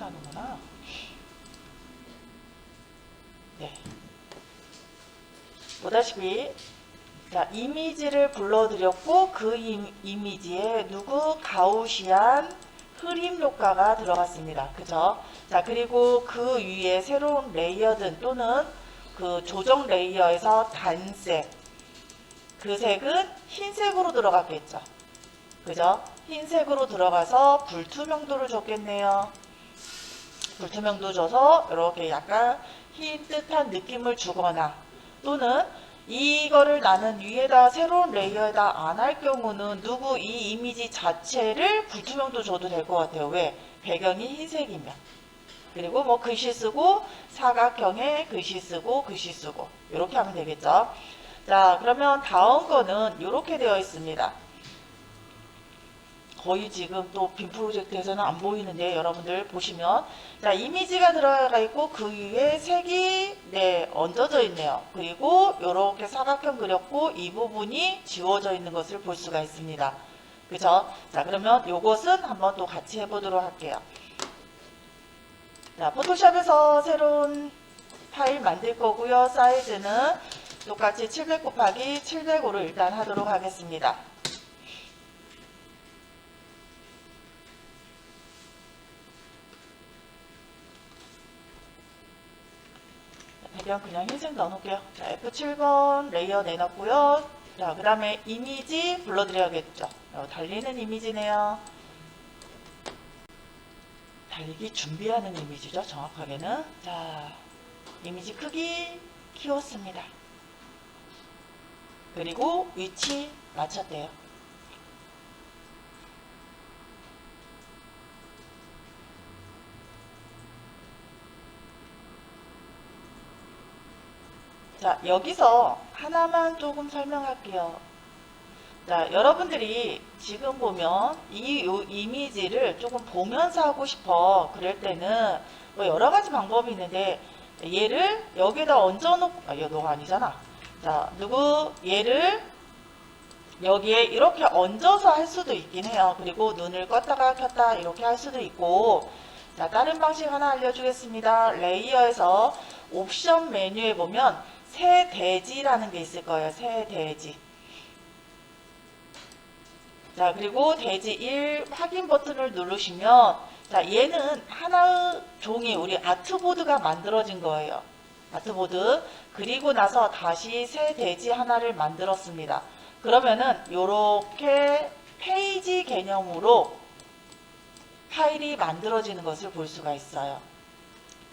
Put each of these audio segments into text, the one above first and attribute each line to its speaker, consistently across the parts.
Speaker 1: 나는구나. 네. 보다시피 자, 이미지를 불러드렸고 그 이미지에 누구 가우시안 흐림 효과가 들어갔습니다. 그죠? 자, 그리고 그 위에 새로운 레이어든 또는 그 조정 레이어에서 단색, 그 색은 흰색으로 들어갔겠죠. 그죠? 흰색으로 들어가서 불투명도를 줬겠네요. 불투명도 줘서 이렇게 약간 흰 듯한 느낌을 주거나 또는 이거를 나는 위에다 새로운 레이어에다 안 할 경우는 누구 이 이미지 자체를 불투명도 줘도 될 것 같아요. 왜? 배경이 흰색이면. 그리고 뭐 글씨 쓰고 사각형에 글씨 쓰고 글씨 쓰고 이렇게 하면 되겠죠. 자, 그러면 다음 거는 이렇게 되어 있습니다. 거의 지금 또 빔 프로젝트에서는 안 보이는데 여러분들 보시면 자, 이미지가 들어가 있고 그 위에 색이 얹어져 있네요. 그리고 이렇게 사각형 그렸고 이 부분이 지워져 있는 것을 볼 수가 있습니다. 그죠? 자, 그러면 이것은 한번 또 같이 해보도록 할게요. 자, 포토샵에서 새로운 파일 만들 거고요. 사이즈는 똑같이 700 곱하기 700으로 일단 하도록 하겠습니다. 배경 그냥 흰색 넣어놓을게요. 자, F7번 레이어 내놨고요. 자, 그 다음에 이미지 불러드려야겠죠. 달리는 이미지네요. 달리기 준비하는 이미지죠. 정확하게는. 자, 이미지 크기 키웠습니다. 그리고 위치 맞췄대요. 자, 여기서 하나만 조금 설명할게요. 자, 여러분들이 지금 보면 이 이미지를 조금 보면서 하고 싶어. 그럴 때는 뭐 여러 가지 방법이 있는데 얘를 여기다 얹어놓고 얘가 아니잖아. 자, 얘를 여기에 이렇게 얹어서 할 수도 있긴 해요. 그리고 눈을 껐다가 켰다 이렇게 할 수도 있고 자, 다른 방식 하나 알려주겠습니다. 레이어에서 옵션 메뉴에 보면 새 대지라는 게 있을 거예요. 새 대지. 자, 그리고 대지 1 확인 버튼을 누르시면 자, 얘는 하나의 종이 우리 아트보드가 만들어진 거예요. 아트보드. 그리고 나서 다시 새 대지 하나를 만들었습니다. 그러면은 요렇게 페이지 개념으로 파일이 만들어지는 것을 볼 수가 있어요.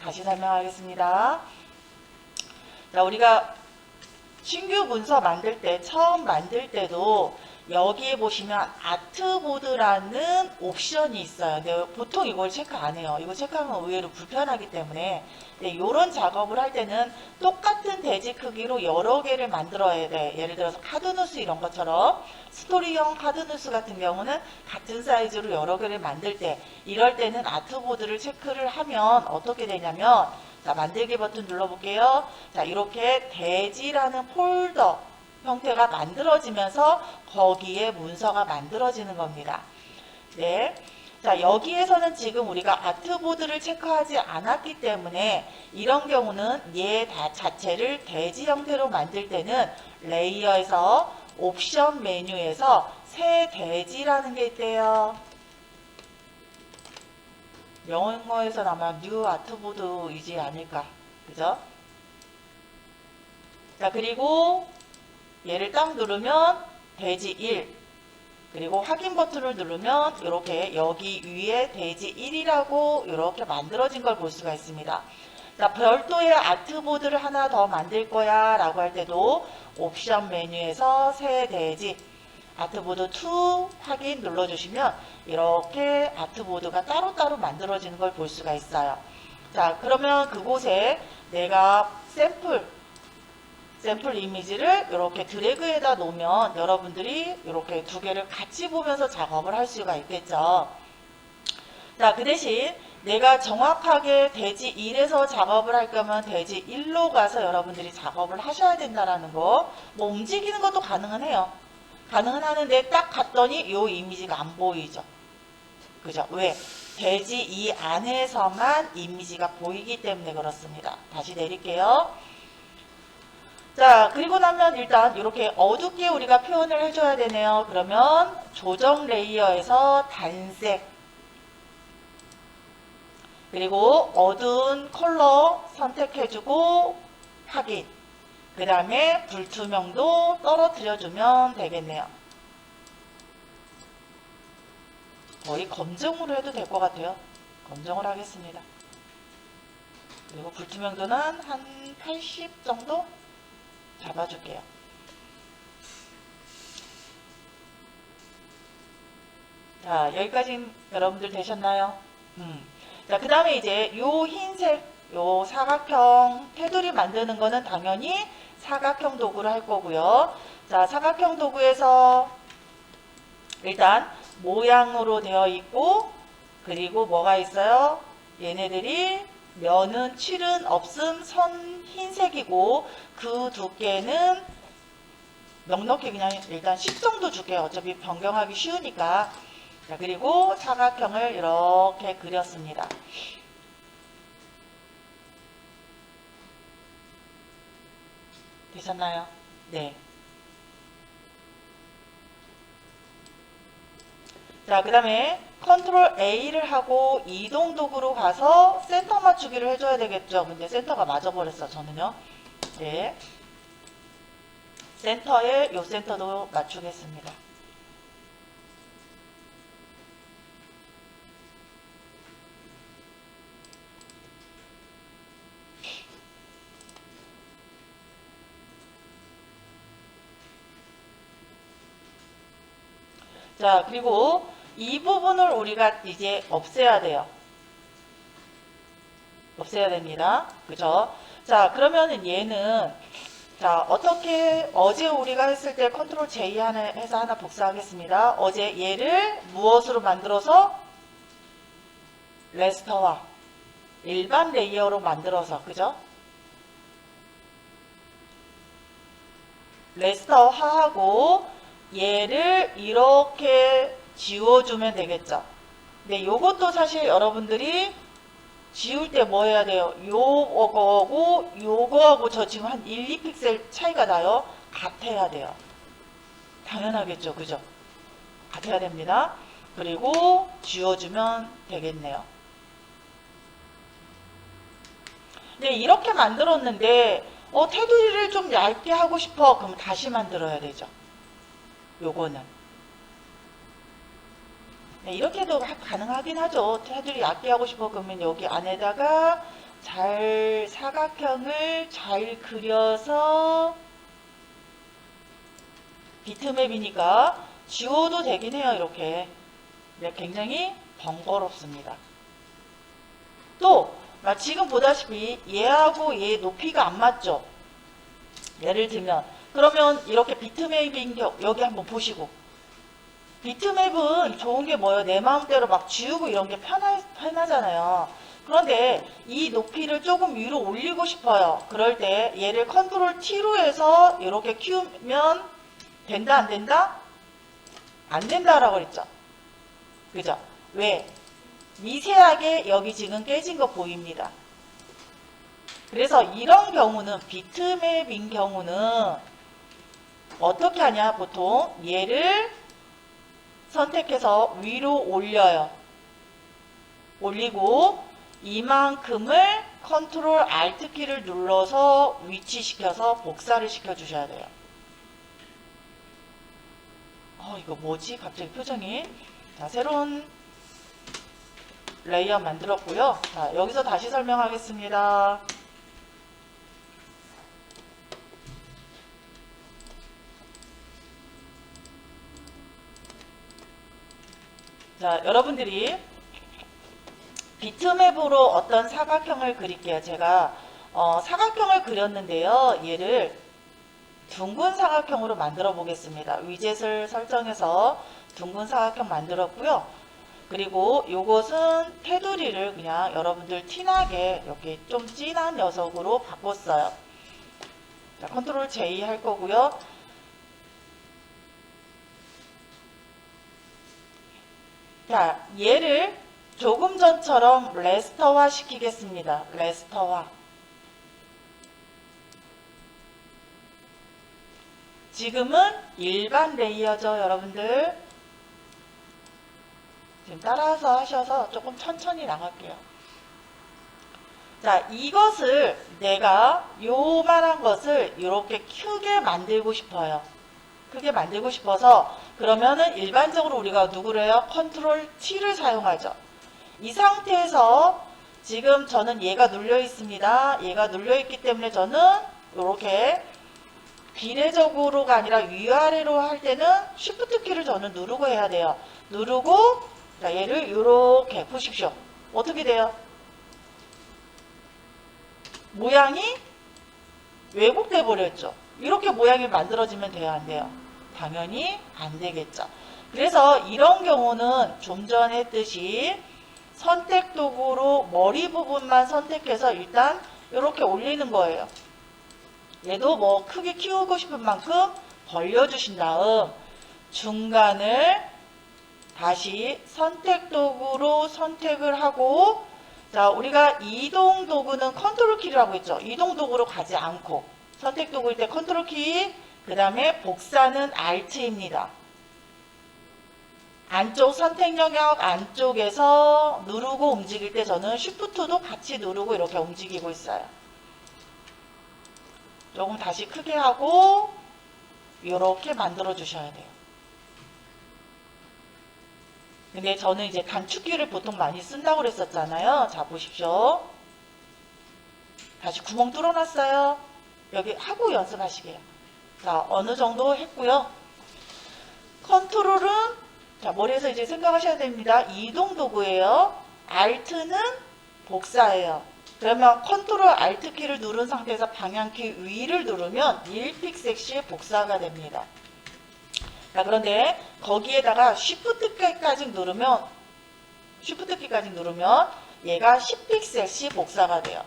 Speaker 1: 다시 설명하겠습니다. 자, 우리가 신규 문서 만들 때, 처음 만들 때도 여기에 보시면 아트보드라는 옵션이 있어요. 근데 보통 이걸 체크 안 해요. 이거 체크하면 의외로 불편하기 때문에 이런 작업을 할 때는 똑같은 대지 크기로 여러 개를 만들어야 돼. 예를 들어서 카드뉴스 이런 것처럼 스토리형 카드뉴스 같은 경우는 같은 사이즈로 여러 개를 만들 때 이럴 때는 아트보드를 체크를 하면 어떻게 되냐면 자, 만들기 버튼 눌러볼게요. 자, 이렇게 대지라는 폴더 형태가 만들어지면서 거기에 문서가 만들어지는 겁니다. 네. 자, 여기에서는 지금 우리가 아트보드를 체크하지 않았기 때문에 이런 경우는 얘 자체를 대지 형태로 만들 때는 레이어에서 옵션 메뉴에서 새 대지라는 게 있대요. 영어에서는 아마 뉴 아트보드이지 않을까. 그죠? 자, 그리고 얘를 딱 누르면 대지 1 그리고 확인 버튼을 누르면 이렇게 여기 위에 대지 1이라고 이렇게 만들어진 걸 볼 수가 있습니다. 자, 별도의 아트보드를 하나 더 만들 거야 라고 할 때도 옵션 메뉴에서 새 대지 아트보드 2 확인 눌러주시면 이렇게 아트보드가 따로따로 만들어지는 걸 볼 수가 있어요. 자, 그러면 그곳에 내가 샘플 이미지를 이렇게 드래그에다 놓으면 여러분들이 이렇게 두 개를 같이 보면서 작업을 할 수가 있겠죠. 자, 그 대신 내가 정확하게 대지 1에서 작업을 할 거면 대지 1로 가서 여러분들이 작업을 하셔야 된다라는 거. 뭐 움직이는 것도 가능은 해요. 가능은 하는데 딱 갔더니 이 이미지가 안 보이죠. 그죠? 왜? 돼지 이 안에서만 이미지가 보이기 때문에 그렇습니다. 다시 내릴게요. 자, 그리고 나면 일단 이렇게 어둡게 우리가 표현을 해줘야 되네요. 그러면 조정 레이어에서 단색, 그리고 어두운 컬러 선택해주고 확인. 그 다음에 불투명도 떨어뜨려주면 되겠네요. 거의 검정으로 해도 될 것 같아요. 검정을 하겠습니다. 그리고 불투명도는 한 80 정도 잡아줄게요. 자, 여기까지 여러분들 되셨나요? 자, 그 다음에 이제 요 흰색, 요 사각형 테두리 만드는 거는 당연히 사각형 도구를 할 거고요. 자, 사각형 도구에서 일단 모양으로 되어 있고, 그리고 뭐가 있어요? 얘네들이 면은 칠은 없음, 선 흰색이고, 그 두께는 넉넉히 그냥 일단 10 정도 줄게요. 어차피 변경하기 쉬우니까. 자, 그리고 사각형을 이렇게 그렸습니다. 되셨나요? 네. 자, 그 다음에 컨트롤 A를 하고 이동 도구로 가서 센터 맞추기를 해줘야 되겠죠. 근데 센터가 맞아버렸어, 저는요. 네. 센터에 요 센터도 맞추겠습니다. 자, 그리고 이 부분을 우리가 이제 없애야 돼요. 없애야 됩니다. 그죠? 자, 그러면은 얘는, 자, 어떻게, 어제 우리가 했을 때 컨트롤 J 해서 하나 복사하겠습니다. 어제 얘를 무엇으로 만들어서? 레스터와 일반 레이어로 만들어서, 그죠? 레스터화하고 얘를 이렇게 지워주면 되겠죠. 근데 요것도 사실 여러분들이 지울 때 뭐 해야 돼요? 요거하고 요거하고 저 지금 한 1, 2픽셀 차이가 나요? 같아야 돼요. 당연하겠죠. 그죠? 같아야 됩니다. 그리고 지워주면 되겠네요. 네, 이렇게 만들었는데 테두리를 좀 얇게 하고 싶어. 그럼 다시 만들어야 되죠. 요거는. 네, 이렇게도 가능하긴 하죠. 테두리 얇게 하고 싶어. 그러면 여기 안에다가 잘 사각형을 잘 그려서 비트맵이니까 지워도 되긴 해요. 이렇게. 네, 굉장히 번거롭습니다. 또 지금 보다시피 얘하고 얘 높이가 안 맞죠. 예를 들면 그러면 이렇게 비트맵인 여기 한번 보시고, 비트맵은 좋은 게 뭐예요? 내 마음대로 막 지우고 이런 게 편하잖아요. 그런데 이 높이를 조금 위로 올리고 싶어요. 그럴 때 얘를 컨트롤 T로 해서 이렇게 키우면 된다, 안 된다? 안 된다라고 그랬죠. 그죠? 왜? 미세하게 여기 지금 깨진 거 보입니다. 그래서 이런 경우는, 비트맵인 경우는 어떻게 하냐? 보통 얘를 선택해서 위로 올려요. 올리고 이만큼을 컨트롤 알트 키를 눌러서 위치시켜서 복사를 시켜 주셔야 돼요. 이거 뭐지? 갑자기 표정이. 자, 새로운 레이어 만들었고요. 자, 여기서 다시 설명하겠습니다. 자, 여러분들이 비트맵으로 어떤 사각형을 그릴게요. 제가 사각형을 그렸는데요. 얘를 둥근 사각형으로 만들어 보겠습니다. 위젯을 설정해서 둥근 사각형 만들었고요. 그리고 요것은 테두리를 그냥 여러분들 티나게 이렇게 좀 진한 녀석으로 바꿨어요. 자, 컨트롤 J 할 거고요. 자, 얘를 조금 전처럼 레스터화 시키겠습니다. 레스터화. 지금은 일반 레이어죠, 여러분들. 지금 따라서 하셔서 조금 천천히 나갈게요. 자, 이것을 내가 요만한 것을 이렇게 크게 만들고 싶어요. 크게 만들고 싶어서 그러면은 일반적으로 우리가 누구래요? 컨트롤 T를 사용하죠. 이 상태에서 지금 저는 얘가 눌려 있습니다. 얘가 눌려 있기 때문에 저는 이렇게 비례적으로가 아니라 위아래로 할 때는 Shift 키를 저는 누르고 해야 돼요. 누르고 자, 얘를 이렇게 보십시오. 어떻게 돼요? 모양이 왜곡돼 버렸죠. 이렇게 모양이 만들어지면 돼요, 안 돼요? 당연히 안 되겠죠. 그래서 이런 경우는 좀 전에 했듯이 선택 도구로 머리 부분만 선택해서 일단 이렇게 올리는 거예요. 얘도 뭐 크게 키우고 싶은 만큼 벌려주신 다음 중간을 다시 선택 도구로 선택을 하고, 자, 우리가 이동 도구는 컨트롤 키라고 했죠. 이동 도구로 가지 않고 선택 도구일 때 컨트롤 키, 그 다음에 복사는 Alt입니다. 안쪽 선택 영역 안쪽에서 누르고 움직일 때 저는 Shift도 같이 누르고 이렇게 움직이고 있어요. 조금 다시 크게 하고 이렇게 만들어 주셔야 돼요. 근데 저는 이제 단축키를 보통 많이 쓴다고 그랬었잖아요. 자, 보십시오. 다시 구멍 뚫어놨어요. 여기 하고 연습하시게요. 자, 어느 정도 했고요. 컨트롤은 자, 머리에서 이제 생각하셔야 됩니다. 이동 도구예요. Alt는 복사예요. 그러면 컨트롤 Alt 키를 누른 상태에서 방향키 위를 누르면 1픽셀씩 복사가 됩니다. 자, 그런데 거기에다가 Shift 키까지 누르면 얘가 10픽셀씩 복사가 돼요.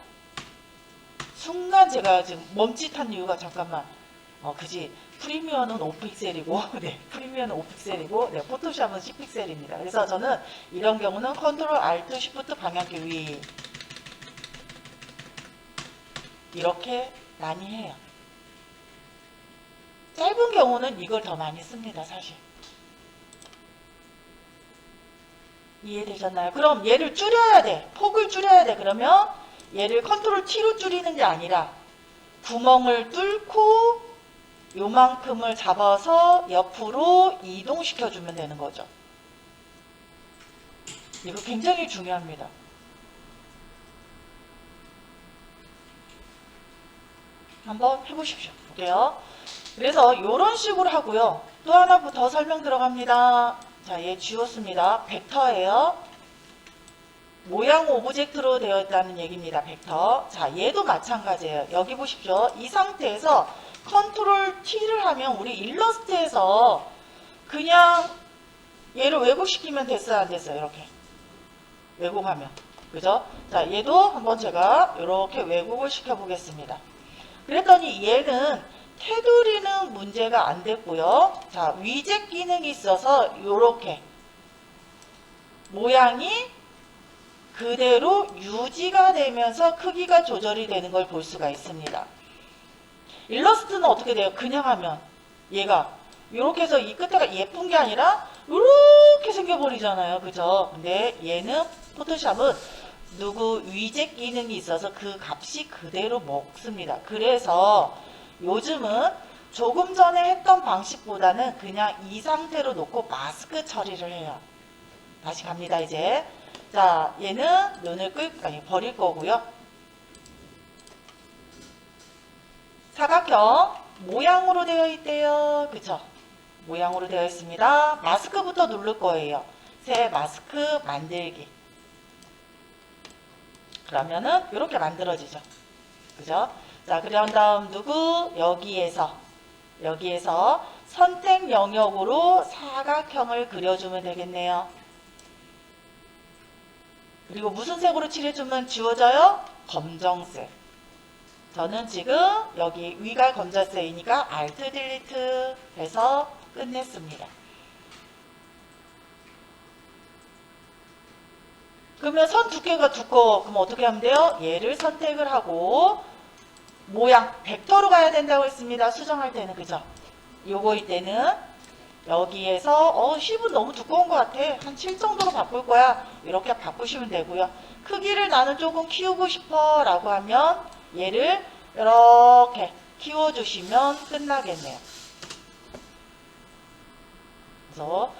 Speaker 1: 순간 제가 지금 멈칫한 이유가 잠깐만. 그지. 프리미어는 5픽셀이고, 네, 프리미어는 5픽셀이고, 네, 포토샵은 10픽셀입니다. 그래서 저는 이런 경우는 컨트롤 Alt Shift 방향키 위 이렇게 많이 해요. 짧은 경우는 이걸 더 많이 씁니다, 사실. 이해되셨나요? 그럼 얘를 줄여야 돼. 폭을 줄여야 돼. 그러면 얘를 컨트롤 T로 줄이는 게 아니라 구멍을 뚫고 요만큼을 잡아서 옆으로 이동시켜주면 되는 거죠. 이거 굉장히 중요합니다. 한번 해보십시오. 어때요? 그래서 이런 식으로 하고요. 또 하나 더 설명 들어갑니다. 자, 얘 지웠습니다. 벡터예요. 모양 오브젝트로 되어 있다는 얘기입니다. 벡터. 자, 얘도 마찬가지예요. 여기 보십시오. 이 상태에서 컨트롤 T를 하면 우리 일러스트에서 그냥 얘를 왜곡시키면 됐어요, 안 됐어요? 이렇게 왜곡하면, 그죠? 자, 얘도 한번 제가 이렇게 왜곡을 시켜보겠습니다. 그랬더니 얘는 테두리는 문제가 안 됐고요. 자, 위젯 기능이 있어서 이렇게 모양이 그대로 유지가 되면서 크기가 조절이 되는 걸 볼 수가 있습니다. 일러스트는 어떻게 돼요? 그냥 하면 얘가 이렇게 해서 이 끝에가 예쁜 게 아니라 이렇게 생겨버리잖아요. 그죠? 근데 얘는 포토샵은 위젯 기능이 있어서 그 값이 그대로 먹습니다. 그래서 요즘은 조금 전에 했던 방식보다는 그냥 이 상태로 놓고 마스크 처리를 해요. 다시 갑니다, 이제. 자, 얘는 눈을 버릴 거고요. 사각형 모양으로 되어 있대요. 그쵸? 모양으로 되어 있습니다. 마스크부터 누를 거예요. 새 마스크 만들기. 그러면은 이렇게 만들어지죠. 그죠? 자, 그런 다음 여기에서 선택 영역으로 사각형을 그려주면 되겠네요. 그리고 무슨 색으로 칠해주면 지워져요? 검정색. 저는 지금 여기 위가 검정색이니까 Alt 딜리트 해서 끝냈습니다. 그러면 선 두께가 두꺼워. 그럼 어떻게 하면 돼요? 얘를 선택을 하고 모양 벡터로 가야 된다고 했습니다. 수정할 때는. 그죠? 요거일 때는 여기에서 힙은 너무 두꺼운 것 같아. 한 7 정도로 바꿀 거야. 이렇게 바꾸시면 되고요. 크기를 나는 조금 키우고 싶어 라고 하면 얘를 이렇게 키워주시면 끝나겠네요. 그래서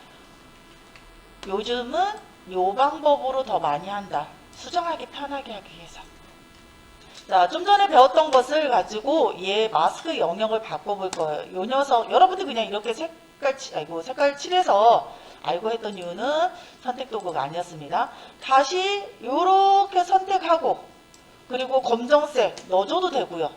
Speaker 1: 요즘은 요 방법으로 더 많이 한다. 수정하기 편하게 하기 위해서. 자, 좀 전에 배웠던 것을 가지고 얘 마스크 영역을 바꿔볼 거예요. 요 녀석, 여러분들 그냥 이렇게 색깔 칠해서 알고 했던 이유는 선택 도구가 아니었습니다. 다시 요렇게 선택하고, 그리고 검정색 넣어줘도 되고요.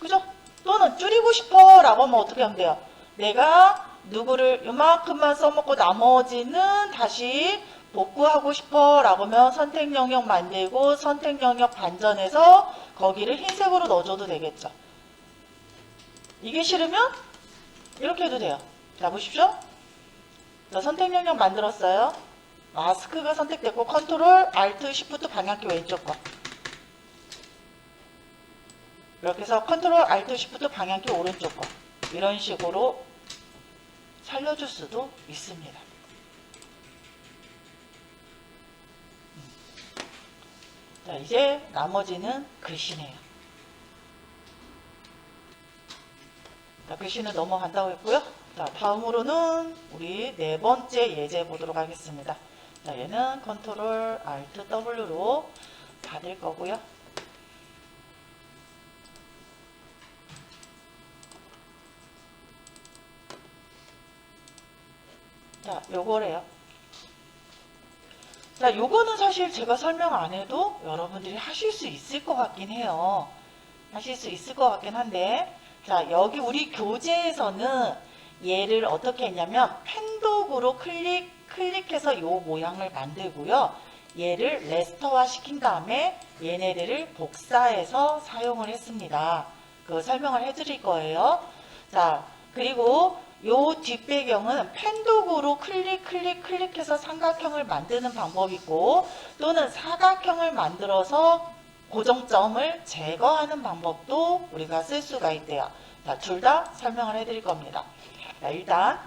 Speaker 1: 그죠? 또는 줄이고 싶어 라고 하면 어떻게 하면 돼요? 내가 누구를 요만큼만 써먹고 나머지는 다시 복구하고 싶어 라고 하면 선택 영역 만들고 선택 영역 반전해서 거기를 흰색으로 넣어줘도 되겠죠. 이게 싫으면 이렇게 해도 돼요. 자, 보십시오. 자, 선택 영역 만들었어요. 마스크가 선택됐고 컨트롤 알트 시프트 방향키 왼쪽 거. 이렇게 해서 컨트롤 알트 시프트 방향키 오른쪽 거. 이런 식으로 살려줄 수도 있습니다. 자, 이제 나머지는 글씨네요. 자, 글씨는 넘어간다고 했고요. 자, 다음으로는 우리 네 번째 예제 보도록 하겠습니다. 자, 얘는 컨트롤 알트 W로 닫을 거고요. 자, 요거래요. 자, 요거는 사실 제가 설명 안 해도 여러분들이 하실 수 있을 것 같긴 해요. 하실 수 있을 것 같긴 한데, 자, 여기 우리 교재에서는 얘를 어떻게 했냐면 펜도구로 클릭해서 요 모양을 만들고요. 얘를 레스터화 시킨 다음에 얘네들을 복사해서 사용을 했습니다. 그 설명을 해드릴 거예요. 자, 그리고 요 뒷배경은 펜도구로 클릭해서 삼각형을 만드는 방법이 있고, 또는 사각형을 만들어서 고정점을 제거하는 방법도 우리가 쓸 수가 있대요. 자, 둘 다 설명을 해드릴 겁니다. 자, 일단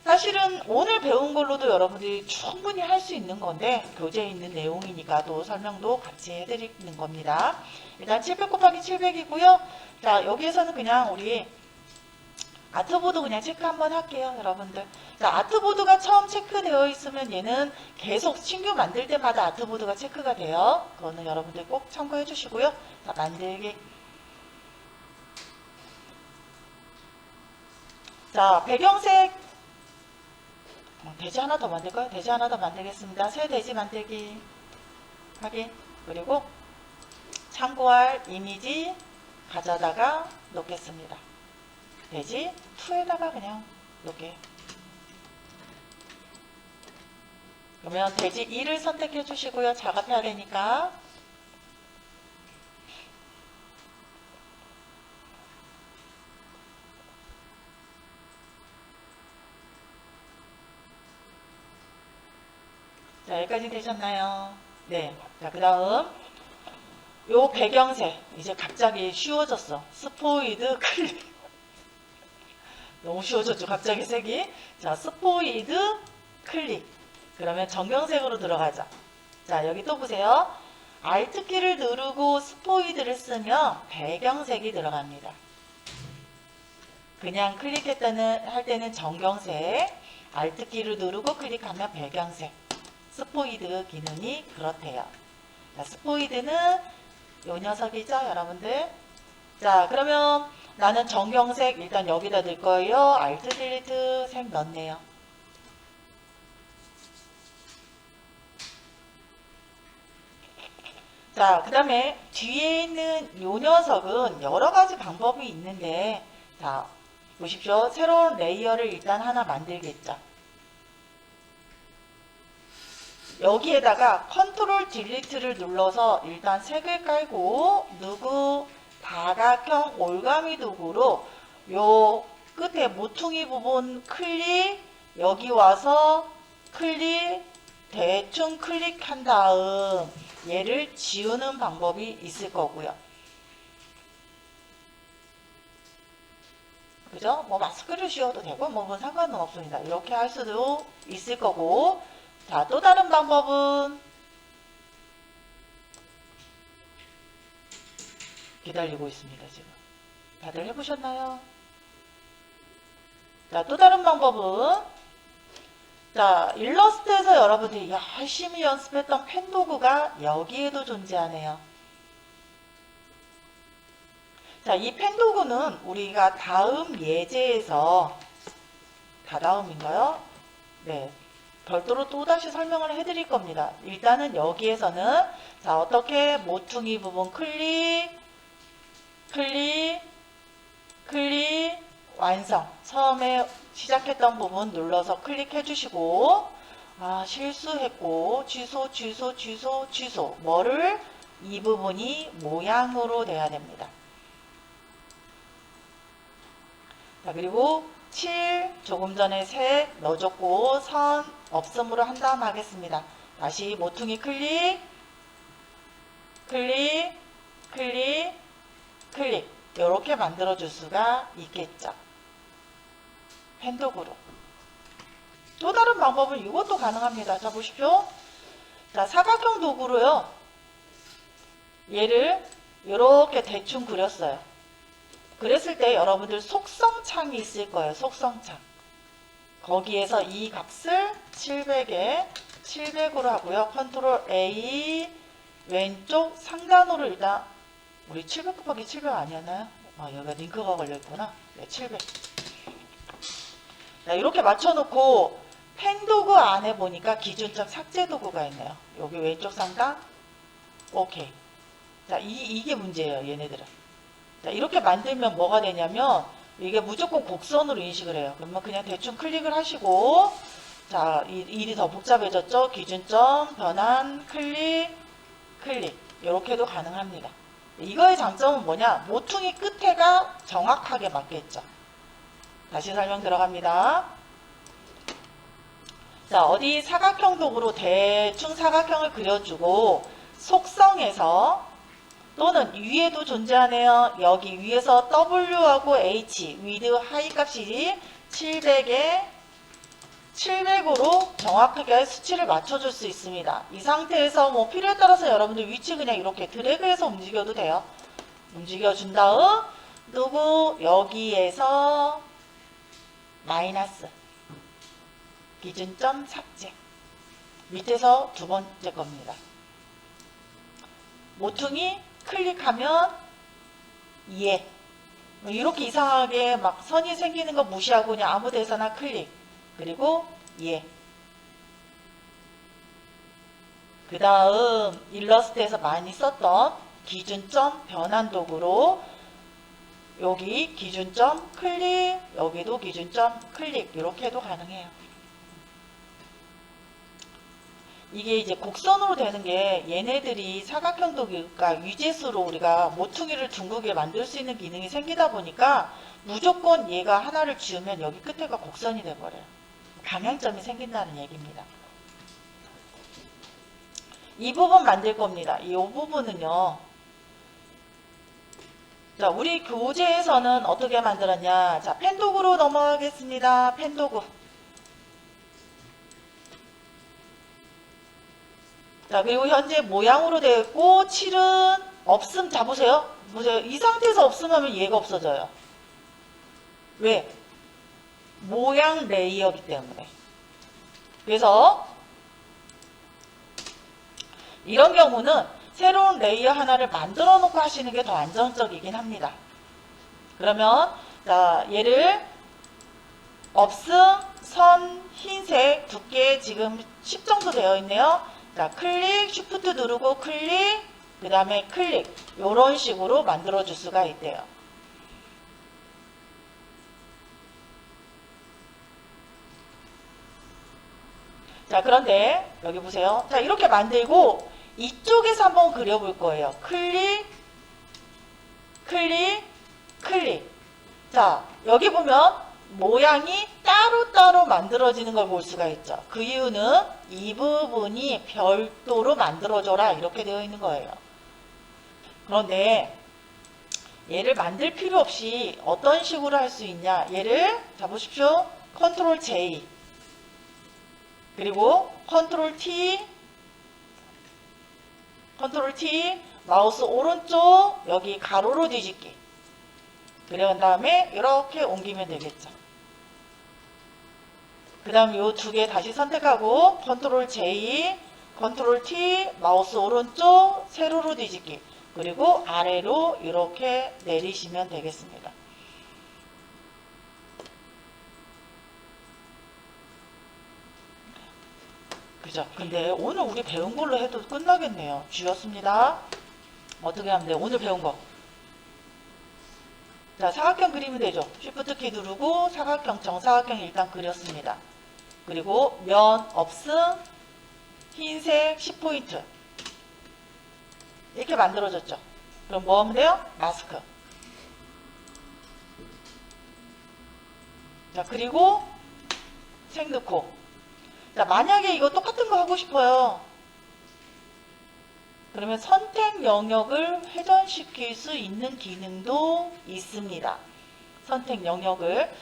Speaker 1: 사실은 오늘 배운 걸로도 여러분들이 충분히 할 수 있는 건데 교재에 있는 내용이니까 또 설명도 같이 해드리는 겁니다. 일단 700 곱하기 700이고요. 자, 여기에서는 그냥 우리 아트보드 그냥 체크 한번 할게요, 여러분들. 자, 아트보드가 처음 체크되어 있으면 얘는 계속 신규 만들 때마다 아트보드가 체크가 돼요. 그거는 여러분들 꼭 참고해 주시고요. 자, 만들기. 자, 배경색 돼지 하나 더 만들까요? 돼지 하나 더 만들겠습니다. 새 돼지 만들기 확인. 그리고 참고할 이미지 가져다가 놓겠습니다. 돼지 2에다가 그냥 이렇게. 그러면 돼지 2를 선택해 주시고요. 작업해야 되니까. 자, 여기까지 되셨나요? 네. 자, 그 다음 요 배경색 이제 갑자기 쉬워졌어. 스포이드 클릭. 너무 쉬워졌죠, 갑자기 색이. 자, 스포이드 클릭. 그러면 정경색으로 들어가자. 자, 여기 또 보세요. Alt키를 누르고 스포이드를 쓰면 배경색이 들어갑니다. 그냥 할 때는 정경색, Alt키를 누르고 클릭하면 배경색. 스포이드 기능이 그렇대요. 자, 스포이드는 요 녀석이죠, 여러분들. 자, 그러면 나는 정경색 일단 여기다 넣을 거예요. Alt 딜리트 색 넣네요. 자, 그 다음에 뒤에 있는 요 녀석은 여러 가지 방법이 있는데, 자, 보십시오. 새로운 레이어를 일단 하나 만들겠죠. 여기에다가 컨트롤 딜리트를 눌러서 일단 색을 깔고 누구 다각형 올가미 도구로 요 끝에 모퉁이 부분 클릭, 여기 와서 클릭, 대충 클릭한 다음 얘를 지우는 방법이 있을 거고요. 그죠? 뭐 마스크를 씌워도 되고 뭐 상관은 없습니다. 이렇게 할 수도 있을 거고. 자, 또 다른 방법은 기다리고 있습니다. 지금 다들 해보셨나요? 자, 또 다른 방법은, 자, 일러스트에서 여러분들이 열심히 연습했던 펜도구가 여기에도 존재하네요. 자, 이 펜도구는 우리가 다음 예제에서, 다다음인가요? 네. 별도로 또다시 설명을 해드릴 겁니다. 일단은 여기에서는, 자, 어떻게 모퉁이 부분 클릭, 클릭, 클릭, 완성. 처음에 시작했던 부분 눌러서 클릭해 주시고, 아, 실수했고, 취소, 취소, 취소, 취소. 뭐를? 이 부분이 모양으로 돼야 됩니다. 자, 그리고 7, 조금 전에 색 넣어줬고, 선 없음으로 한 다음 하겠습니다. 다시 모퉁이 클릭, 클릭, 클릭, 클릭. 이렇게 만들어줄 수가 있겠죠. 펜도구로. 또 다른 방법은 이것도 가능합니다. 자, 보십시오. 자, 사각형 도구로요. 얘를 이렇게 대충 그렸어요. 그랬을 때 여러분들 속성창이 있을 거예요. 속성창. 거기에서 이 값을 700에 700으로 하고요. 컨트롤 A 왼쪽 상단으로 일단 우리 700 곱하기 700 아니었나요? 여기가 링크가 걸려있구나. 네, 700. 자, 이렇게 맞춰놓고 펜도구 안에 보니까 기준점 삭제 도구가 있네요. 여기 왼쪽 상단. 오케이. 자, 이게 문제예요. 얘네들은. 자, 이렇게 만들면 뭐가 되냐면 이게 무조건 곡선으로 인식을 해요. 그러면 그냥 대충 클릭을 하시고, 자, 일이 더 복잡해졌죠? 기준점, 변환, 클릭, 클릭. 이렇게도 가능합니다. 이거의 장점은 뭐냐? 모퉁이 끝에가 정확하게 맞겠죠. 다시 설명 들어갑니다. 자, 어디 사각형 도구로 대충 사각형을 그려주고 속성에서 또는 위에도 존재하네요. 여기 위에서 W하고 H, 위드 하이 값이 700에 700으로 정확하게 수치를 맞춰줄 수 있습니다. 이 상태에서 뭐 필요에 따라서 여러분들 위치 그냥 이렇게 드래그해서 움직여도 돼요. 움직여준 다음 누구 여기에서 마이너스 기준점 삭제 밑에서 두 번째 겁니다. 모퉁이 클릭하면 예 이렇게 이상하게 막 선이 생기는 거 무시하고 그냥 아무 데서나 클릭 그리고 예. 그 다음 일러스트에서 많이 썼던 기준점 변환 도구로 여기 기준점 클릭 여기도 기준점 클릭 이렇게 해도 가능해요. 이게 이제 곡선으로 되는 게 얘네들이 사각형 도구가 위젯으로 우리가 모퉁이를 둥글게 만들 수 있는 기능이 생기다 보니까 무조건 얘가 하나를 지우면 여기 끝에가 곡선이 돼버려요. 방향점이 생긴다는 얘기입니다. 이 부분 만들 겁니다. 이 부분은요. 자, 우리 교재에서는 어떻게 만들었냐. 자, 펜도구로 넘어가겠습니다. 펜도구. 자, 그리고 현재 모양으로 되어 있고 7은 없음. 자, 보세요. 보세요. 이 상태에서 없으면 얘가 없어져요. 왜? 모양 레이어이기 때문에. 그래서 이런 경우는 새로운 레이어 하나를 만들어 놓고 하시는 게 더 안정적이긴 합니다. 그러면 자, 얘를 없음, 선, 흰색 두께 지금 10 정도 되어 있네요. 자, 클릭, 쉬프트 누르고 클릭, 그 다음에 클릭 이런 식으로 만들어 줄 수가 있대요. 자, 그런데 여기 보세요. 자, 이렇게 만들고 이쪽에서 한번 그려볼 거예요. 클릭, 클릭, 클릭. 자, 여기 보면 모양이 딱 따로따로 만들어지는 걸 볼 수가 있죠. 그 이유는 이 부분이 별도로 만들어져라 이렇게 되어 있는 거예요. 그런데 얘를 만들 필요 없이 어떤 식으로 할 수 있냐. 얘를 잡으십시오. 컨트롤 J 그리고 컨트롤 T 마우스 오른쪽 여기 가로로 뒤집기. 그런 다음에 이렇게 옮기면 되겠죠. 그 다음 요 두 개 다시 선택하고 컨트롤 J, 컨트롤 T, 마우스 오른쪽 세로로 뒤집기. 그리고 아래로 이렇게 내리시면 되겠습니다. 그죠? 근데 오늘 우리 배운 걸로 해도 끝나겠네요. 쥐었습니다. 어떻게 하면 돼요? 오늘 배운 거. 자, 사각형 그리면 되죠. 쉬프트 키 누르고 사각형, 정사각형 일단 그렸습니다. 그리고 면 없음, 흰색 10포인트. 이렇게 만들어졌죠. 그럼 뭐 하면 돼요? 마스크. 자, 그리고 색 넣고. 자, 만약에 이거 똑같은 거 하고 싶어요. 그러면 선택 영역을 회전시킬 수 있는 기능도 있습니다. 선택 영역을.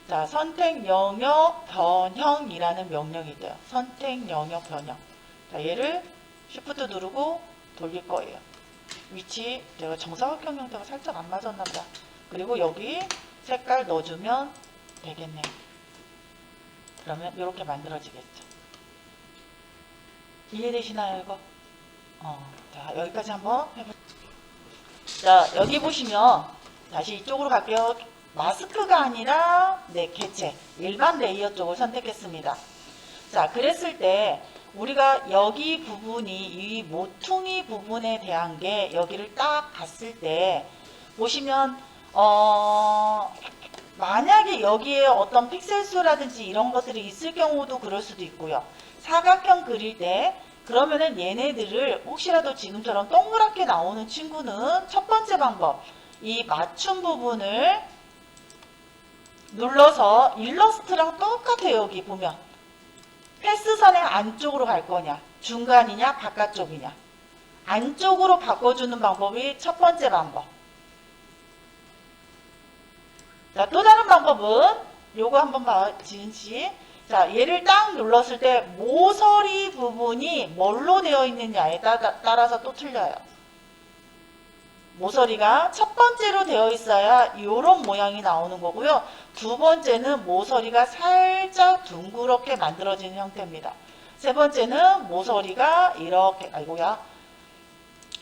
Speaker 1: 자, 선택 영역 변형이라는 명령이 돼요. 선택 영역 변형. 자, 얘를 쉬프트 누르고 돌릴 거예요. 위치, 제가 정사각형 형태가 살짝 안 맞았나 보다. 그리고 여기 색깔 넣어주면 되겠네요. 그러면 이렇게 만들어지겠죠. 이해되시나요, 이거? 자, 여기까지 한번 해볼게요. 자, 여기 보시면 다시 이쪽으로 갈게요. 마스크가 아니라 개체, 일반 레이어 쪽을 선택했습니다. 자, 그랬을 때 우리가 여기 부분이 이 모퉁이 부분에 대한 게 여기를 딱 봤을 때 보시면 만약에 여기에 어떤 픽셀 수라든지 이런 것들이 있을 경우도 그럴 수도 있고요. 사각형 그릴 때 그러면은 얘네들을 혹시라도 지금처럼 동그랗게 나오는 친구는 첫 번째 방법, 이 맞춤 부분을 눌러서 일러스트랑 똑같아요. 여기 보면 패스선의 안쪽으로 갈 거냐, 중간이냐, 바깥쪽이냐. 안쪽으로 바꿔주는 방법이 첫 번째 방법. 자, 또 다른 방법은 요거 한번 봐, 지은씨. 자, 얘를 딱 눌렀을 때 모서리 부분이 뭘로 되어 있느냐에 따라서 또 틀려요. 모서리가 첫 번째로 되어 있어야 이런 모양이 나오는 거고요. 두 번째는 모서리가 살짝 둥그렇게 만들어지는 형태입니다. 세 번째는 모서리가 이렇게, 아이고야.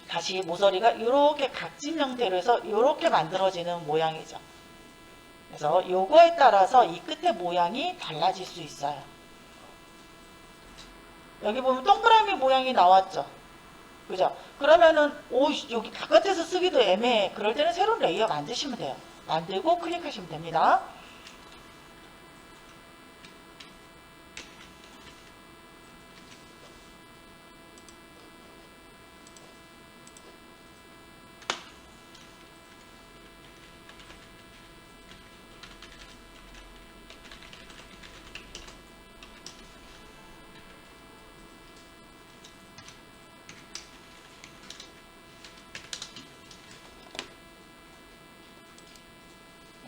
Speaker 1: 다시 모서리가 이렇게 각진 형태로 해서 이렇게 만들어지는 모양이죠. 그래서 요거에 따라서 이 끝의 모양이 달라질 수 있어요. 여기 보면 동그라미 모양이 나왔죠. 그죠? 그러면은 여기 바깥에서 쓰기도 애매해. 그럴 때는 새로운 레이어 만드시면 돼요. 만들고 클릭하시면 됩니다.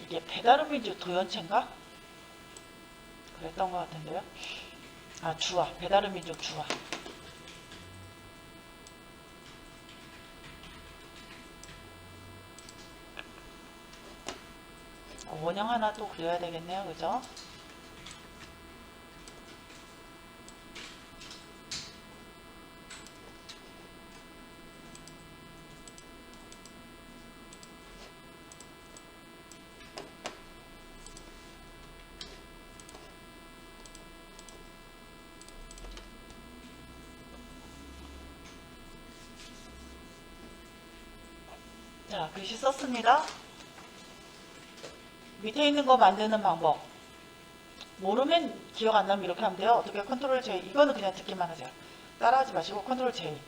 Speaker 1: 이게 배달음민족 도연체인가? 그랬던 것 같은데요. 아, 주화. 배달음민족 주화. 원형 하나 또 그려야 되겠네요. 그죠? 자, 글씨 썼습니다. 밑에 있는 거 만드는 방법. 모르면 기억 안 나면 이렇게 하면 돼요. 어떻게 컨트롤 J. 이거는 그냥 듣기만 하세요. 따라하지 마시고 컨트롤 J.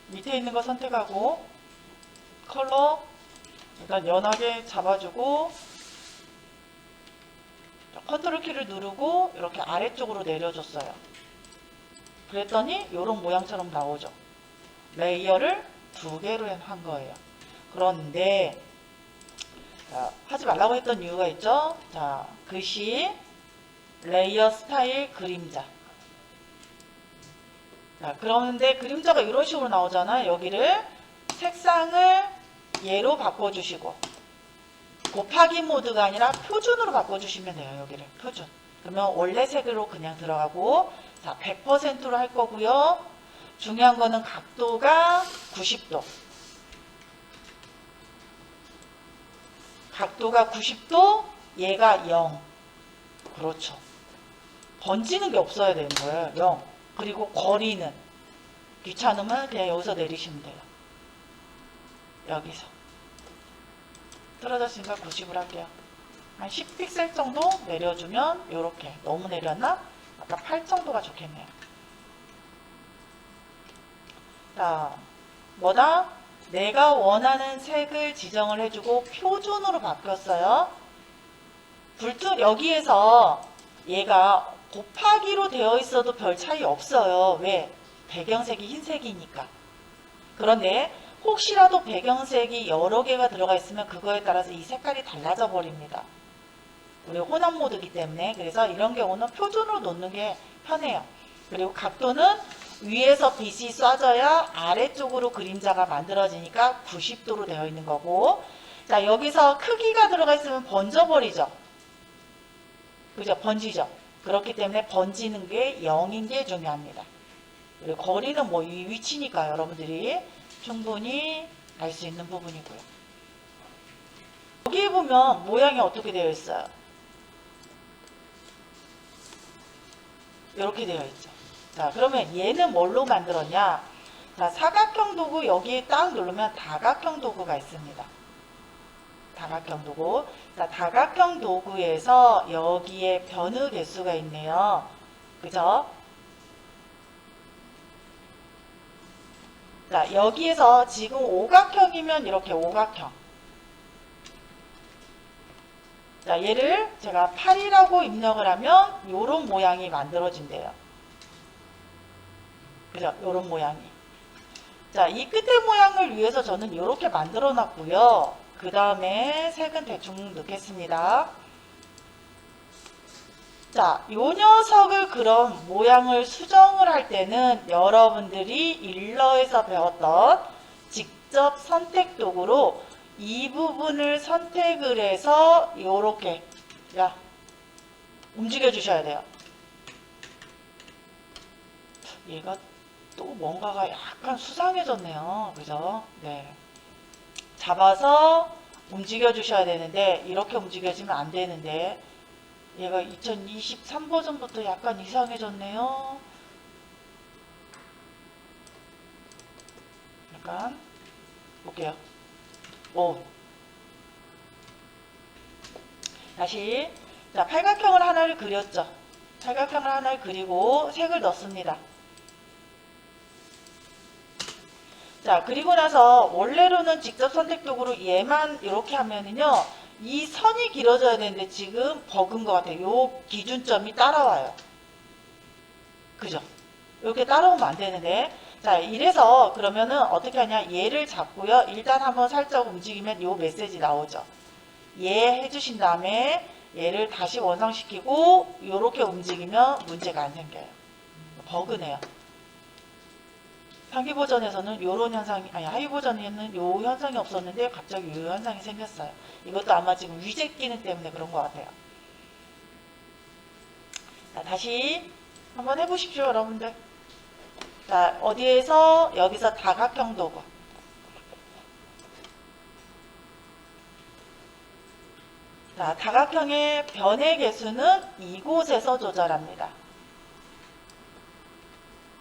Speaker 1: 밑에 있는 거 선택하고 컬러 일단 연하게 잡아주고 컨트롤 키를 누르고 이렇게 아래쪽으로 내려줬어요. 그랬더니 이런 모양처럼 나오죠. 레이어를 2개로 한 거예요. 그런데 하지 말라고 했던 이유가 있죠. 자, 글씨, 레이어 스타일, 그림자. 자, 그런데 그림자가 이런 식으로 나오잖아요. 여기를 색상을 얘로 바꿔주시고 곱하기 모드가 아니라 표준으로 바꿔주시면 돼요. 여기를 표준. 그러면 원래 색으로 그냥 들어가고, 자, 100%로 할 거고요. 중요한 거는 각도가 90도. 각도가 90도, 얘가 0. 그렇죠. 번지는 게 없어야 되는 거예요. 0. 그리고 거리는 귀찮으면 그냥 여기서 내리시면 돼요. 여기서. 떨어졌으니까 90을 할게요. 한 10픽셀 정도 내려주면 이렇게. 너무 내렸나? 아까 8 정도가 좋겠네요. 자, 뭐다? 내가 원하는 색을 지정을 해주고 표준으로 바뀌었어요. 여기에서 얘가 곱하기로 되어 있어도 별 차이 없어요. 왜? 배경색이 흰색이니까. 그런데 혹시라도 배경색이 여러 개가 들어가 있으면 그거에 따라서 이 색깔이 달라져 버립니다. 우리 혼합 모드이기 때문에. 그래서 이런 경우는 표준으로 놓는 게 편해요. 그리고 각도는 위에서 빛이 쏴져야 아래쪽으로 그림자가 만들어지니까 90도로 되어 있는 거고, 자, 여기서 크기가 들어가 있으면 번져버리죠. 그죠? 번지죠. 그렇기 때문에 번지는 게 0인 게 중요합니다. 그리고 거리는 뭐 이 위치니까 여러분들이 충분히 알 수 있는 부분이고요. 여기 보면 모양이 어떻게 되어 있어요? 이렇게 되어 있죠. 자, 그러면 얘는 뭘로 만들었냐? 자, 사각형 도구 여기에 딱 누르면 다각형 도구가 있습니다. 다각형 도구. 자, 다각형 도구에서 여기에 변의 개수가 있네요. 그죠? 자, 여기에서 지금 오각형이면 이렇게 오각형. 자, 얘를 제가 8이라고 입력을 하면 이런 모양이 만들어진대요. 그죠? 이런 모양이. 자, 이 끝에 모양을 위해서 저는 이렇게 만들어 놨고요. 그 다음에 색은 대충 넣겠습니다. 자, 요 녀석을 그럼 모양을 수정을 할 때는 여러분들이 일러에서 배웠던 직접 선택 도구로 이 부분을 선택을 해서 요렇게 움직여 주셔야 돼요. 얘가 또 뭔가가 약간 수상해졌네요. 그죠? 네. 잡아서 움직여 주셔야 되는데 이렇게 움직여지면 안 되는데 얘가 2023 버전부터 약간 이상해졌네요. 약간 볼게요. 오. 다시. 자, 팔각형을 하나를 그렸죠. 팔각형을 하나를 그리고 색을 넣습니다. 자, 그리고 나서 원래로는 직접 선택 도구로 얘만 이렇게 하면은요, 이 선이 길어져야 되는데 지금 버그인 것 같아요. 요 기준점이 따라와요. 그죠? 이렇게 따라오면 안 되는데. 자, 이래서 그러면은 어떻게 하냐. 얘를 잡고요. 일단 한번 살짝 움직이면 요 메시지 나오죠. 얘 해주신 다음에 얘를 다시 원상시키고 요렇게 움직이면 문제가 안 생겨요. 버그네요. 상위 버전에서는 요런 현상이, 아니 하위 버전에는 요 현상이 없었는데 갑자기 요 현상이 생겼어요. 이것도 아마 지금 위젯 기능 때문에 그런 것 같아요. 자, 다시 한번 해보십시오, 여러분들. 자, 어디에서? 여기서 다각형 도구. 자, 다각형의 변의 개수는 이곳에서 조절합니다.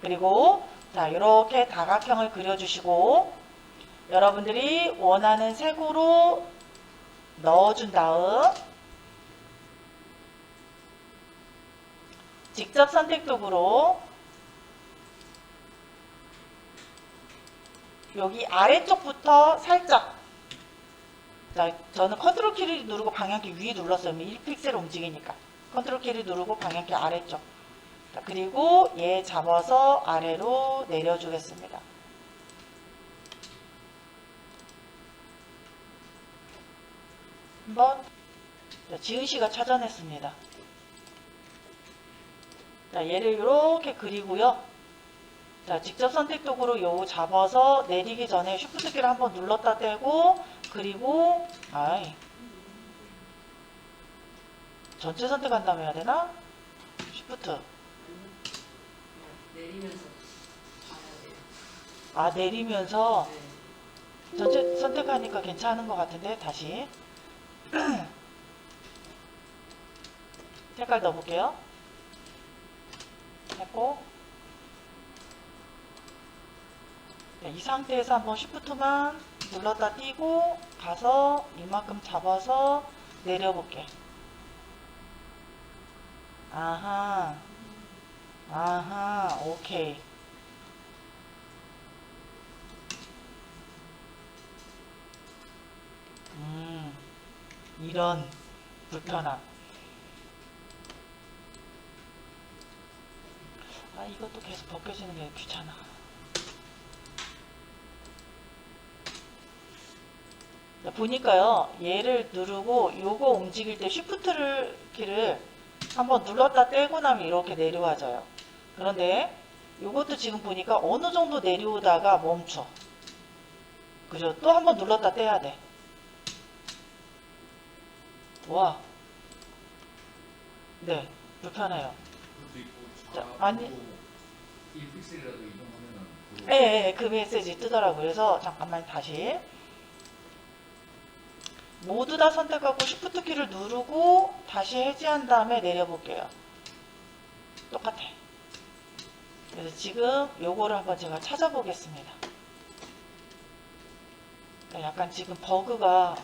Speaker 1: 그리고 자, 이렇게 다각형을 그려주시고 여러분들이 원하는 색으로 넣어준 다음 직접 선택 도구로 여기 아래쪽부터 살짝, 자, 저는 컨트롤 키를 누르고 방향키 위에 눌렀어요. 1픽셀 움직이니까. 컨트롤 키를 누르고 방향키 아래쪽. 자, 그리고 얘 잡아서 아래로 내려주겠습니다. 한번 지은 씨가 찾아냈습니다. 자, 얘를 이렇게 그리고요. 자, 직접 선택 도구로 요거 잡아서 내리기 전에 쉬프트 키를 한번 눌렀다 떼고, 그리고 전체 선택한 다음에 해야 되나? 쉬프트.
Speaker 2: 내리면서 봐야 돼요.
Speaker 1: 아, 내리면서
Speaker 2: 네.
Speaker 1: 전체 선택하니까 괜찮은 것 같은데 다시 색깔 넣어볼게요. 했고, 네, 이 상태에서 한번 쉬프트만 눌렀다 띄고 가서 이만큼 잡아서 내려볼게. 아하, 아하, 오케이. 이런 불편함. 아, 이것도 계속 벗겨지는 게 귀찮아. 자, 보니까요, 얘를 누르고 요거 움직일 때 쉬프트를 키를 한번 눌렀다 떼고 나면 이렇게 내려와져요. 그런데 요것도 지금 보니까 어느 정도 내려오다가 멈춰. 그죠? 또 한번 눌렀다 떼야 돼. 와. 네, 불편해요.
Speaker 3: 그것도 있고
Speaker 1: 자, 아니.
Speaker 3: 1픽셀이라도 이동하면은
Speaker 1: 예, 그 메시지 뜨더라고요. 그래서 잠깐만 다시. 모두 다 선택하고 쉬프트 키를 누르고 다시 해제한 다음에 내려볼게요. 똑같아. 그래서 지금 요거를 한번 제가 찾아보겠습니다. 약간 지금 버그가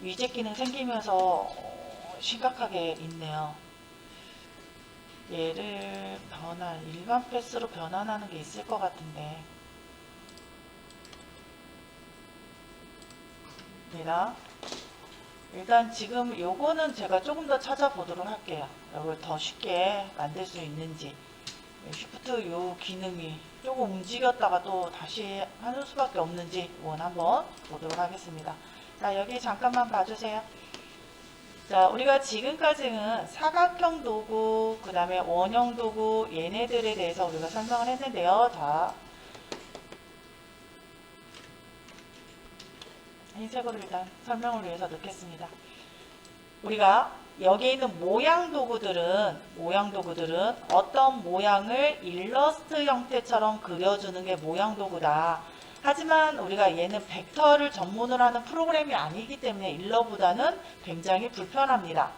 Speaker 1: 위젯 기능 생기면서 심각하게 있네요. 얘를 일반 패스로 변환하는 게 있을 것 같은데. 일단 지금 요거는 제가 조금 더 찾아보도록 할게요. 이걸 더 쉽게 만들 수 있는지. 쉬프트 요 기능이 조금 움직였다가 또 다시 하는 수밖에 없는지 이건 한번 보도록 하겠습니다. 자, 여기 잠깐만 봐주세요. 자, 우리가 지금까지는 사각형 도구, 그 다음에 원형 도구, 얘네들에 대해서 우리가 설명을 했는데요. 자, 흰색으로 일단 설명을 위해서 넣겠습니다. 우리가 여기 있는 모양 도구들은 어떤 모양을 일러스트 형태처럼 그려주는 게 모양 도구다. 하지만 우리가 얘는 벡터를 전문으로 하는 프로그램이 아니기 때문에 일러보다는 굉장히 불편합니다.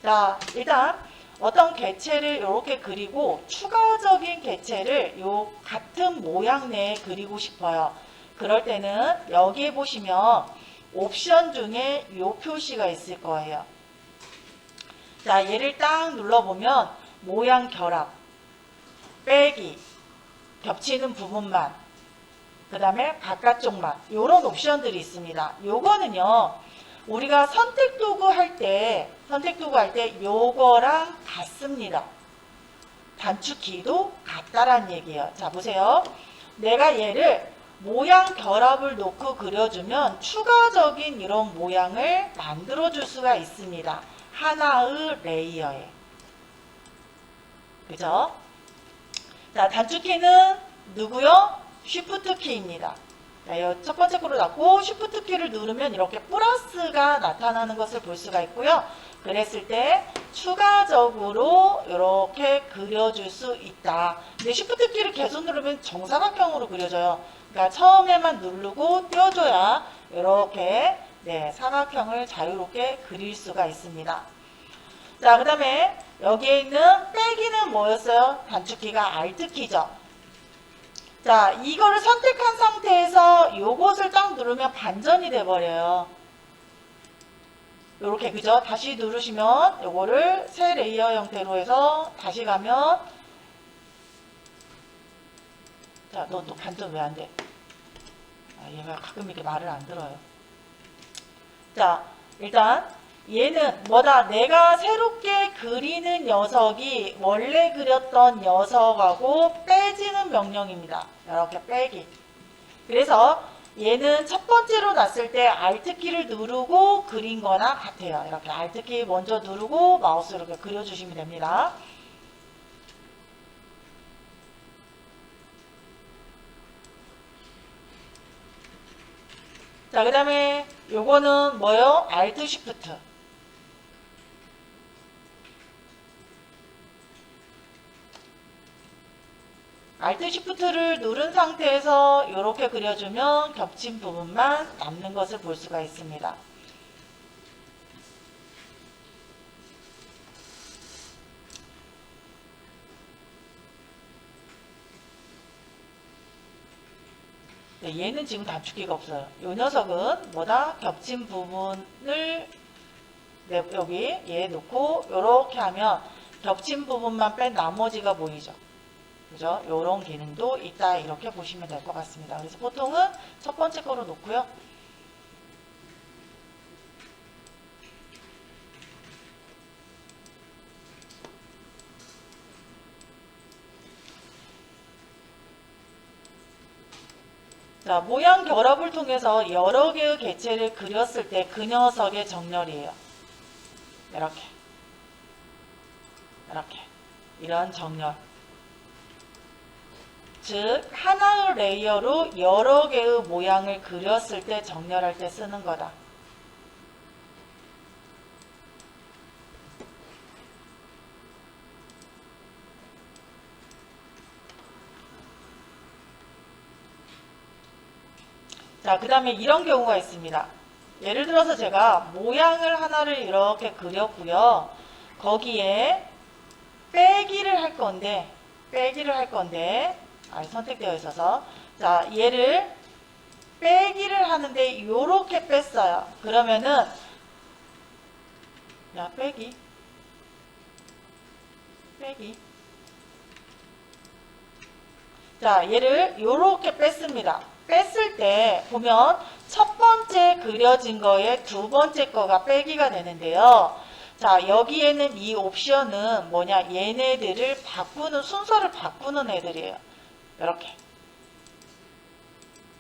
Speaker 1: 자, 일단 어떤 개체를 이렇게 그리고 추가적인 개체를 요 같은 모양 내에 그리고 싶어요. 그럴 때는 여기에 보시면 옵션 중에 요 표시가 있을 거예요. 자, 얘를 딱 눌러보면 모양 결합, 빼기, 겹치는 부분만, 그 다음에 바깥쪽만 요런 옵션들이 있습니다. 요거는요, 우리가 선택 도구 할 때 요거랑 같습니다. 단축키도 같다란 얘기예요. 자, 보세요. 내가 얘를 모양 결합을 놓고 그려주면 추가적인 이런 모양을 만들어줄 수가 있습니다. 하나의 레이어에. 그죠? 자, 단축키는 누구요? 쉬프트 키입니다. 자, 첫 번째 거로 놨고 쉬프트 키를 누르면 이렇게 플러스가 나타나는 것을 볼 수가 있고요. 그랬을 때 추가적으로 이렇게 그려줄 수 있다. 근데 쉬프트 키를 계속 누르면 정사각형으로 그려져요. 그러니까 처음에만 누르고 띄워줘야 이렇게 사각형을 자유롭게 그릴 수가 있습니다. 자, 그 다음에 여기에 있는 빼기는 뭐였어요? 단축키가 Alt키죠. 자, 이거를 선택한 상태에서 요것을 딱 누르면 반전이 돼버려요. 요렇게, 그죠? 다시 누르시면 요거를 새 레이어 형태로 해서 다시 가면, 자, 너 또 반전 왜 안 돼? 아, 얘가 가끔 이렇게 말을 안 들어요. 자, 일단 얘는 뭐다? 내가 새롭게 그리는 녀석이 원래 그렸던 녀석하고 빼지는 명령입니다. 이렇게 빼기. 그래서 얘는 첫 번째로 놨을 때 Alt키를 누르고 그린 거나 같아요. 이렇게 Alt키 먼저 누르고 마우스 이렇게 그려주시면 됩니다. 자, 그 다음에 요거는 뭐요? Alt Shift. Alt Shift를 누른 상태에서 이렇게 그려주면 겹친 부분만 남는 것을 볼 수가 있습니다. 네, 얘는 지금 단축키가 없어요. 이 녀석은 뭐다? 겹친 부분을 여기 얘 놓고 이렇게 하면 겹친 부분만 뺀 나머지가 보이죠. 그죠? 요런 기능도 있다 이렇게 보시면 될 것 같습니다. 그래서 보통은 첫 번째 거로 놓고요. 자, 모양 결합을 통해서 여러 개의 개체를 그렸을 때 그 녀석의 정렬이에요. 이렇게. 이렇게. 이런 정렬. 즉 하나의 레이어로 여러 개의 모양을 그렸을 때 정렬할 때 쓰는 거다. 자, 그 다음에 이런 경우가 있습니다. 예를 들어서 제가 모양을 하나를 이렇게 그렸고요. 거기에 빼기를 할 건데 선택되어 있어서 자, 얘를 빼기를 하는데 요렇게 뺐어요. 그러면은 야, 빼기 자, 얘를 요렇게 뺐습니다. 뺐을 때 보면 첫 번째 그려진 거에 두 번째 거가 빼기가 되는데요. 자, 여기에는 이 옵션은 뭐냐? 얘네들을 바꾸는, 순서를 바꾸는 애들이에요. 이렇게.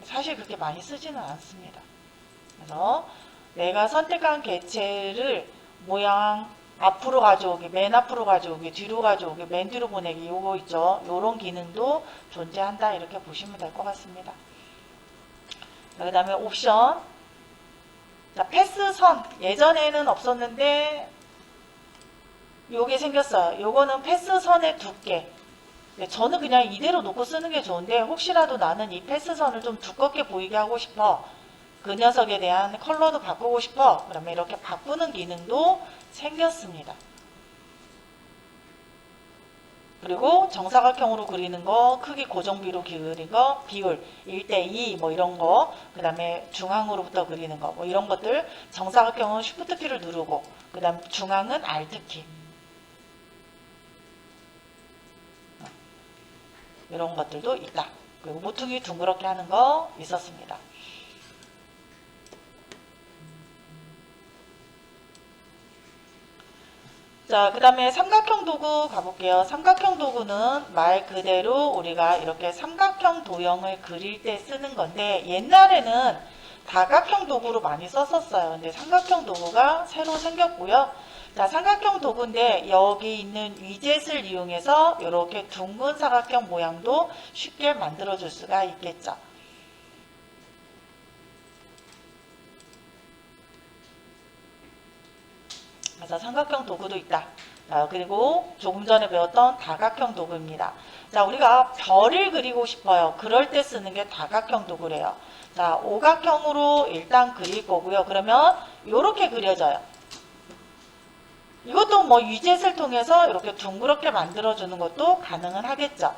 Speaker 1: 사실 그렇게 많이 쓰지는 않습니다. 그래서 내가 선택한 개체를 모양 앞으로 가져오기, 맨 앞으로 가져오기, 뒤로 가져오기, 맨 뒤로 보내기, 요거 있죠. 요런 기능도 존재한다. 이렇게 보시면 될 것 같습니다. 그 다음에 옵션. 자, 패스선. 예전에는 없었는데, 요게 생겼어요. 요거는 패스선의 두께. 네, 저는 그냥 이대로 놓고 쓰는 게 좋은데, 혹시라도 나는 이 패스선을 좀 두껍게 보이게 하고 싶어. 그 녀석에 대한 컬러도 바꾸고 싶어. 그러면 이렇게 바꾸는 기능도 생겼습니다. 그리고 정사각형으로 그리는 거, 크기 고정비로 그리는 거, 비율 1:2 뭐 이런 거, 그 다음에 중앙으로부터 그리는 거, 뭐 이런 것들, 정사각형은 Shift 키를 누르고, 그 다음 중앙은 Alt 키. 이런 것들도 있다. 그리고 모퉁이 둥그렇게 하는 거 있었습니다. 자, 그 다음에 삼각형 도구 가볼게요. 삼각형 도구는 말 그대로 우리가 이렇게 삼각형 도형을 그릴 때 쓰는 건데, 옛날에는 다각형 도구로 많이 썼었어요. 근데 삼각형 도구가 새로 생겼고요. 자, 삼각형 도구인데 여기 있는 위젯을 이용해서 이렇게 둥근 사각형 모양도 쉽게 만들어 줄 수가 있겠죠. 그래서 삼각형 도구도 있다. 자, 그리고 조금 전에 배웠던 다각형 도구입니다. 자, 우리가 별을 그리고 싶어요. 그럴 때 쓰는 게 다각형 도구래요. 자, 오각형으로 일단 그릴 거고요. 그러면 이렇게 그려져요. 이것도 뭐 위젯을 통해서 이렇게 둥그렇게 만들어주는 것도 가능은 하겠죠.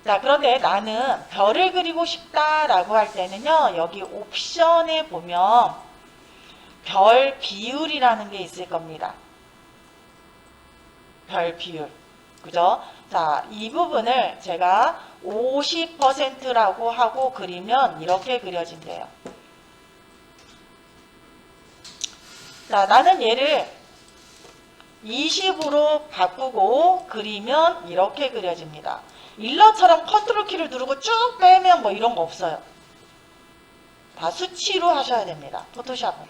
Speaker 1: 자, 그런데 나는 별을 그리고 싶다라고 할 때는요. 여기 옵션에 보면 별 비율이라는 게 있을 겁니다. 별 비율. 그죠? 자, 이 부분을 제가 50%라고 하고 그리면 이렇게 그려진대요. 자, 나는 얘를 20으로 바꾸고 그리면 이렇게 그려집니다. 일러처럼 컨트롤 키를 누르고 쭉 빼면 뭐 이런 거 없어요. 다 수치로 하셔야 됩니다. 포토샵은.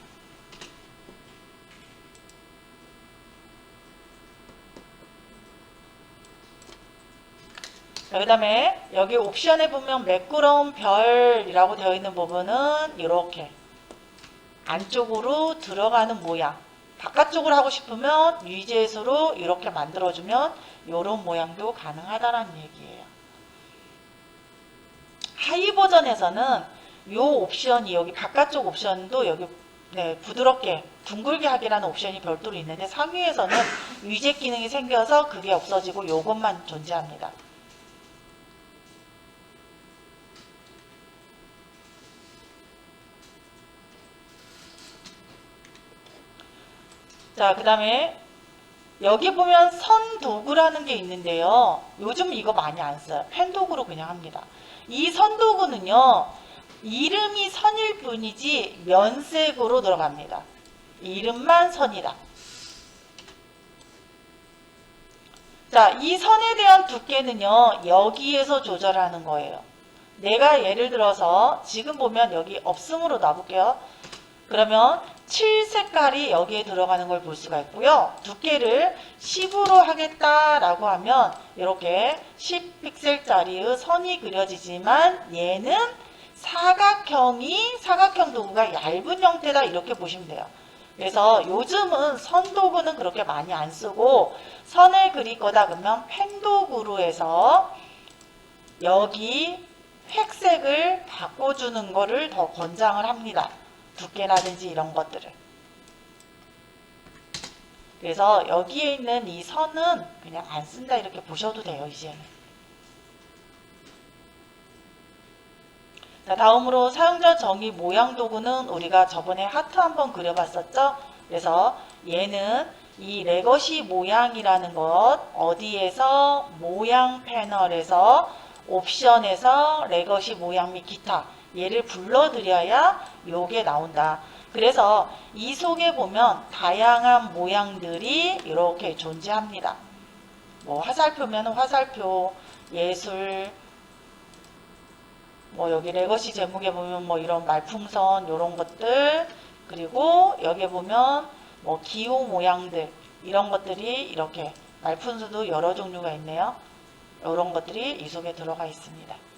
Speaker 1: 그 다음에 여기 옵션에 보면 매끄러운 별이라고 되어 있는 부분은 이렇게 안쪽으로 들어가는 모양, 바깥쪽으로 하고 싶으면 위젯으로 이렇게 만들어주면 이런 모양도 가능하다는 얘기예요. 하이 버전에서는 이 옵션이 여기 바깥쪽 옵션도 여기 부드럽게 둥글게 하기라는 옵션이 별도로 있는데 상위에서는 위젯 기능이 생겨서 그게 없어지고 이것만 존재합니다. 자, 그 다음에 여기 보면 선 도구라는 게 있는데요. 요즘 이거 많이 안 써요. 펜 도구로 그냥 합니다. 이 선 도구는요, 이름이 선일 뿐이지 면색으로 들어갑니다. 이름만 선이다. 자, 이 선에 대한 두께는요, 여기에서 조절하는 거예요. 내가 예를 들어서 지금 보면 여기 없음으로 놔볼게요. 그러면 7 색깔이 여기에 들어가는 걸 볼 수가 있고요. 두께를 10으로 하겠다라고 하면 이렇게 10픽셀짜리의 선이 그려지지만 얘는 사각형 도구가 얇은 형태다 이렇게 보시면 돼요. 그래서 요즘은 선 도구는 그렇게 많이 안 쓰고 선을 그릴 거다 그러면 펜 도구로 해서 여기 회색을 바꿔주는 거를 더 권장을 합니다. 두께라든지 이런 것들을. 그래서 여기에 있는 이 선은 그냥 안 쓴다 이렇게 보셔도 돼요, 이제는. 자, 다음으로 사용자 정의 모양 도구는 우리가 저번에 하트 한번 그려봤었죠? 그래서 얘는 이 레거시 모양이라는 것 어디에서 모양 패널에서 옵션에서 레거시 모양 및 기타 얘를 불러드려야 요게 나온다. 그래서 이 속에 보면 다양한 모양들이 이렇게 존재합니다. 뭐 화살표면 화살표, 예술, 뭐 여기 레거시 제목에 보면 뭐 이런 말풍선 이런 것들, 그리고 여기 보면 뭐 기호 모양들 이런 것들이 이렇게 말풍선도 여러 종류가 있네요. 이런 것들이 이 속에 들어가 있습니다.